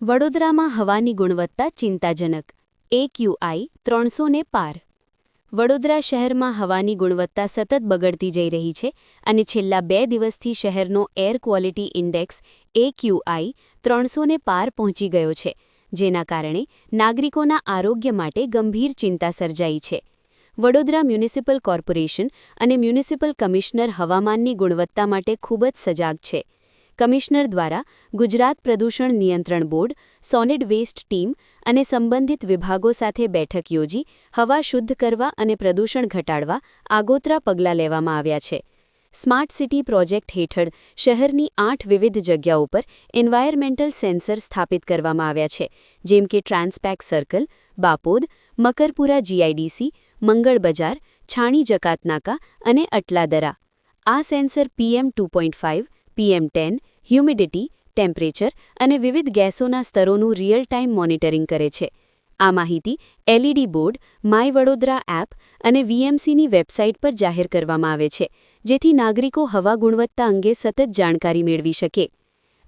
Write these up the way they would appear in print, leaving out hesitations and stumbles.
વડોદરામાં હવાની ગુણવત્તા ચિંતાજનક, AQI 300ને પાર. વડોદરા શહેરમાં હવાની ગુણવત્તા સતત બગડતી જઈ રહી છે અને છેલ્લા 2 દિવસથી શહેરનો એર ક્વોલિટી ઇન્ડેક્સ AQI 300ને પાર પહોંચી ગયો છે, જેના કારણે નાગરિકોના આરોગ્ય માટે ગંભીર ચિંતા સર્જાઈ છે. વડોદરા મ્યુનિસિપલ કોર્પોરેશન અને મ્યુનિસિપલ કમિશનર હવામાનની ગુણવત્તા માટે ખૂબ જ સજાગ છે. કમિશનર દ્વારા ગુજરાત પ્રદૂષણ નિયંત્રણ બોર્ડ, સોલિડ વેસ્ટ ટીમ અને સંબંધિત વિભાગો સાથે બેઠક યોજી હવા શુદ્ધ કરવા અને પ્રદૂષણ ઘટાડવા આગોતરા પગલાં લેવામાં આવ્યા છે. સ્માર્ટ સિટી પ્રોજેક્ટ હેઠળ શહેરની 8 વિવિધ જગ્યાઓ પર એન્વાયરમેન્ટલ સેન્સર સ્થાપિત કરવામાં આવ્યા છે, જેમ કે ટ્રાન્સપેક સર્કલ, બાપોદ, મકરપુરા GIDC, મંગળ બજાર, છાણી જકાતનાકા અને અટલાદરા. આ sensor PM 2.5, PM10, humidity, temperature અને વિવિધ ગેસોના સ્તરોનું રિયલ ટાઈમ મોનિટરિંગ કરે છે. આ માહિતી LED board, my Vadodara app અને VMCની વેબસાઇટ પર જાહેર કરવામાં આવે છે, જેથી નાગરિકો હવા ગુણવત્તા અંગે સતત જાણકારી મેળવી શકે.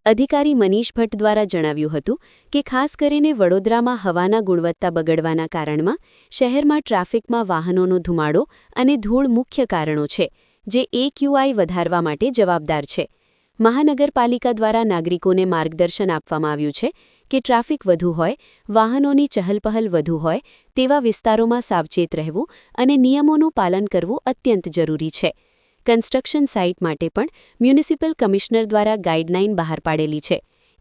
અધિકારી મનીષ ભટ્ટ દ્વારા જણાવ્યું હતું કે ખાસ કરીને વડોદરામાં હવાના ગુણવત્તા બગડવાના કારણમાં શહેરમાં ટ્રાફિકમાં વાહનોનો ધુમાડો અને ધૂળ મુખ્ય કારણો છે, જે AQI વધારવા માટે જવાબદાર છે. મહાનગરપાલિકા દ્વારા નાગરિકોને માર્ગદર્શન આપવામાં આવ્યું છે કે ટ્રાફિક વધુ હોય, વાહનોની ચહલપહલ વધુ હોય તેવા વિસ્તારોમાં સાવચેત રહેવું અને નિયમોનું પાલન કરવું અત્યંત જરૂરી છે. કન્સ્ટ્રક્શન સાઇટ માટે પણ મ્યુનિસિપલ કમિશનર દ્વારા ગાઇડલાઇન બહાર પાડેલી છે.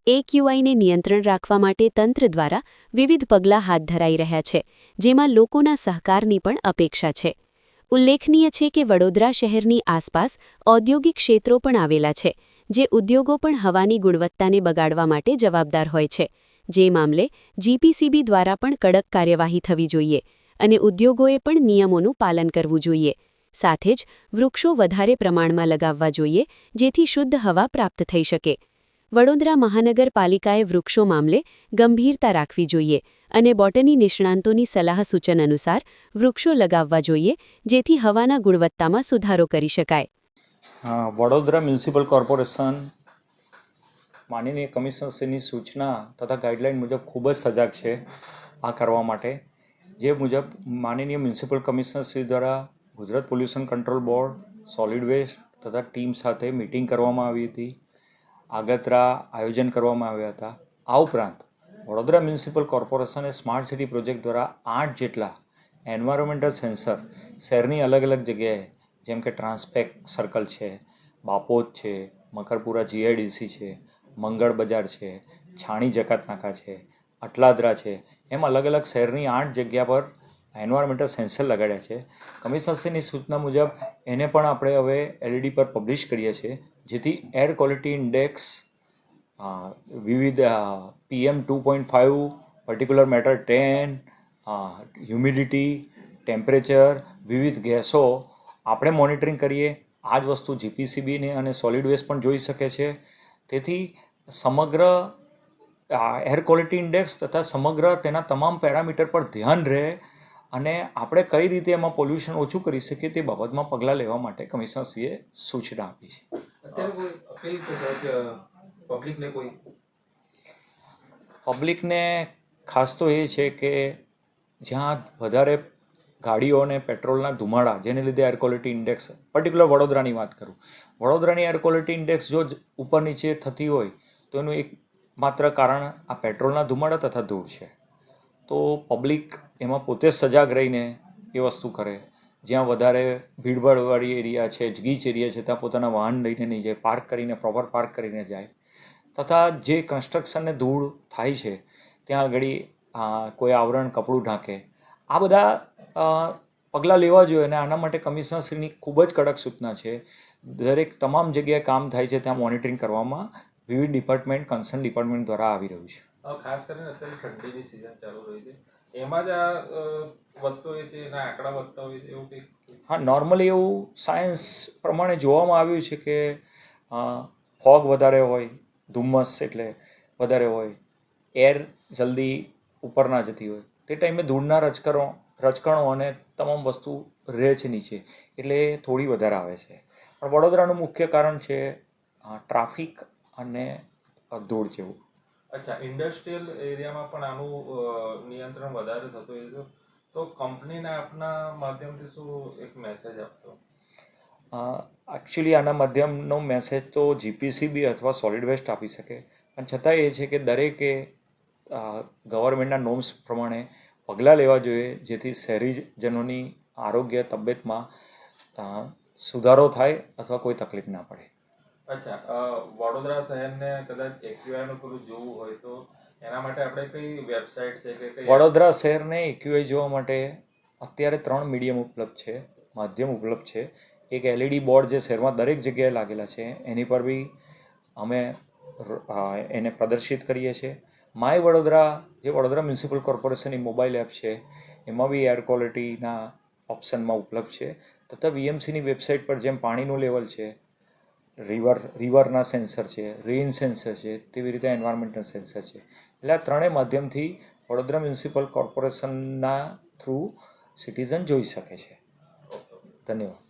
AQIને નિયંત્રણ રાખવા માટે તંત્ર દ્વારા વિવિધ પગલાં હાથ ધરાઈ રહ્યા છે, જેમાં લોકોના સહકારની પણ અપેક્ષા છે. ઉલ્લેખનીય છે કે વડોદરા શહેરની આસપાસ ઔદ્યોગિક ક્ષેત્રો પણ આવેલા છે, જે ઉદ્યોગો પણ હવાની ગુણવત્તાને બગાડવા માટે જવાબદાર હોય છે. જે મામલે GPCB દ્વારા પણ કડક કાર્યવાહી થવી જોઈએ અને ઉદ્યોગોએ પણ નિયમોનું પાલન કરવું જોઈએ. સાથે જ વૃક્ષો વધારે પ્રમાણમાં લગાવવા જોઈએ, જેથી શુદ્ધ હવા પ્રાપ્ત થઈ શકે. વડોદરા મહાનગરપાલિકાએ વૃક્ષો મામલે ગંભીરતા રાખવી જોઈએ અને બોટની નિષ્ણાંતોની સલાહ સૂચન અનુસાર વૃક્ષો લગાવવા જોઈએ, જેથી હવાના ગુણવત્તામાં સુધારો કરી શકાય. વડોદરા મ્યુનિસિપલ કોર્પોરેશન માનનીય કમિશનરશ્રીની સૂચના તથા ગાઈડલાઇન મુજબ ખૂબ જ સજાગ છે આ કરવા માટે. જે મુજબ માનનીય મ્યુનિસિપલ કમિશનરશ્રી દ્વારા Gujarat pollution control board, solid waste તથા ટીમ સાથે મિટિંગ કરવામાં આવી હતી. આગતરા આયોજન કરવામાં આવ્યા હતા. આ ઉપરાંત વડોદરા મ્યુનિસિપલ કોર્પોરેશને સ્માર્ટ સિટી પ્રોજેક્ટ દ્વારા 8 જેટલા એન્વાયરમેન્ટલ સેન્સર શહેરની અલગ અલગ જગ્યાએ, જેમ કે ટ્રાન્સપેક સર્કલ છે, બાપોદ છે, મકરપુરા GIDC છે, મંગળ બજાર છે, છાણી જકાતનાકા છે, અટલાદરા છે, એમ અલગ અલગ શહેરની 8 જગ્યા પર એન્વાયરમેન્ટલ સેન્સર લગાડ્યા છે. કમિશનરશ્રીની સૂચના મુજબ એને પણ આપણે હવે LED પર પબ્લિશ કરીએ છીએ, જેથી એર ક્વોલિટી ઇન્ડેક્સ વિવિધ PM 2.5, particular matter 10, humidity, temperature, વિવિધ ગેસો આપણે મોનિટરિંગ કરીએ. આ જ વસ્તુ GPCB અને સોલિડ વેસ્ટ પણ જોઈ શકે છે. તેથી સમગ્ર એર ક્વોલિટી ઇન્ડેક્સ તથા સમગ્ર તેના તમામ પેરામીટર પર ધ્યાન રહે અને આપણે કઈ રીતે એમાં પોલ્યુશન ઓછું કરી શકીએ તે બાબતમાં પગલાં લેવા માટે કમિશનરશ્રીએ સૂચના આપી છે. પબ્લિકને ખાસ તો એ છે કે જ્યાં વધારે ગાડીઓ અને પેટ્રોલના ધુમાડા, જેને લીધે એર ક્વોલિટી ઇન્ડેક્સ, પર્ટિક્યુલર વડોદરાની વાત કરું, વડોદરાની એર ક્વોલિટી ઇન્ડેક્સ જો ઉપર નીચે થતી હોય તો એનું એકમાત્ર કારણ આ પેટ્રોલના ધુમાડા તથા ધૂળ છે. તો પબ્લિક એમાં પોતે સજાગ રહીને એ વસ્તુ કરે. જ્યાં વધારે ભીડભાડવાળી એરિયા છે, ગીચ એરિયા છે, ત્યાં પોતાના વાહન લઈને નહીં જાય, પાર્ક કરીને, પ્રોપર પાર્ક કરીને જાય. તથા જે કન્સ્ટ્રક્શનને ધૂળ થાય છે ત્યાં આગળ કોઈ આવરણ કપડું ઢાંકે. આ બધા પગલાં લેવા જોઈએ અને આના માટે કમિશનરશ્રીની ખૂબ જ કડક સૂચના છે. દરેક તમામ જગ્યાએ કામ થાય છે ત્યાં મોનિટરિંગ કરવામાં વિવિધ ડિપાર્ટમેન્ટ, કન્સર્ન ડિપાર્ટમેન્ટ દ્વારા આવી રહ્યું છે. ખાસ કરીને અત્યારે ઠંડીની સિઝન ચાલુ રહી છે, એમાં જ આ વધતો હોય છે, એના આંકડા વધતા હોય છે એવું કંઈક? હા, નોર્મલી એવું સાયન્સ પ્રમાણે જોવામાં આવ્યું છે કે ફોગ વધારે હોય, ધુમ્મસ એટલે વધારે હોય, એર જલ્દી ઉપર ના જતી હોય, તે ટાઈમે ધૂળના રજકણો અને તમામ વસ્તુ રહે છે નીચે, એટલે થોડી વધારે આવે છે. પણ વડોદરાનું મુખ્ય કારણ છે ટ્રાફિક અને ધૂળ જેવું. અચ્છા, ઇન્ડસ્ટ્રીયલ એરિયામાં પણ આનું નિયંત્રણ વધારે થતું હોય છે, તો કંપનીને આપના માધ્યમથી શું એક મેસેજ આપશો? એકચ્યુઅલી આના માધ્યમનો મેસેજ તો જીપીસીબી અથવા સોલિડ વેસ્ટ આપી શકે, પણ છતાં એ છે કે દરેકે ગવર્મેન્ટના નોર્મ્સ પ્રમાણે પગલાં લેવા જોઈએ, જેથી શહેરીજનોની આરોગ્ય તબિયતમાં સુધારો થાય અથવા કોઈ તકલીફ ના પડે. અચ્છા, વડોદરા શહેરને કદાચ એક્યુઆઈનું પેલું જોવું હોય તો એના માટે આપણે કઈ વેબસાઇટ છે કે કઈ વડોદરા શહેરને એક્યુઆઈ જોવા માટે અત્યારે 3 મીડિયમ ઉપલબ્ધ છે, માધ્યમ ઉપલબ્ધ છે. એક LED બોર્ડ જે શહેરમાં દરેક જગ્યાએ લાગેલા છે, એની પર બી અમે એને પ્રદર્શિત કરીએ છીએ. માય વડોદરા જે વડોદરા મ્યુનિસિપલ કોર્પોરેશનની મોબાઈલ એપ છે, એમાં બી એર ક્વોલિટીના ઓપ્શનમાં ઉપલબ્ધ છે. તથા વીએમસીની વેબસાઇટ પર જેમ પાણીનું લેવલ છે, રિવરના સેન્સર છે, રેઇન સેન્સર છે, તેવી રીતે એન્વાયરમેન્ટલ સેન્સર છે. એટલે આ ત્રણેય માધ્યમથી વડોદરા મ્યુનિસિપલ કોર્પોરેશનના થ્રુ સિટીઝન જોઈ શકે છે. ધન્યવાદ.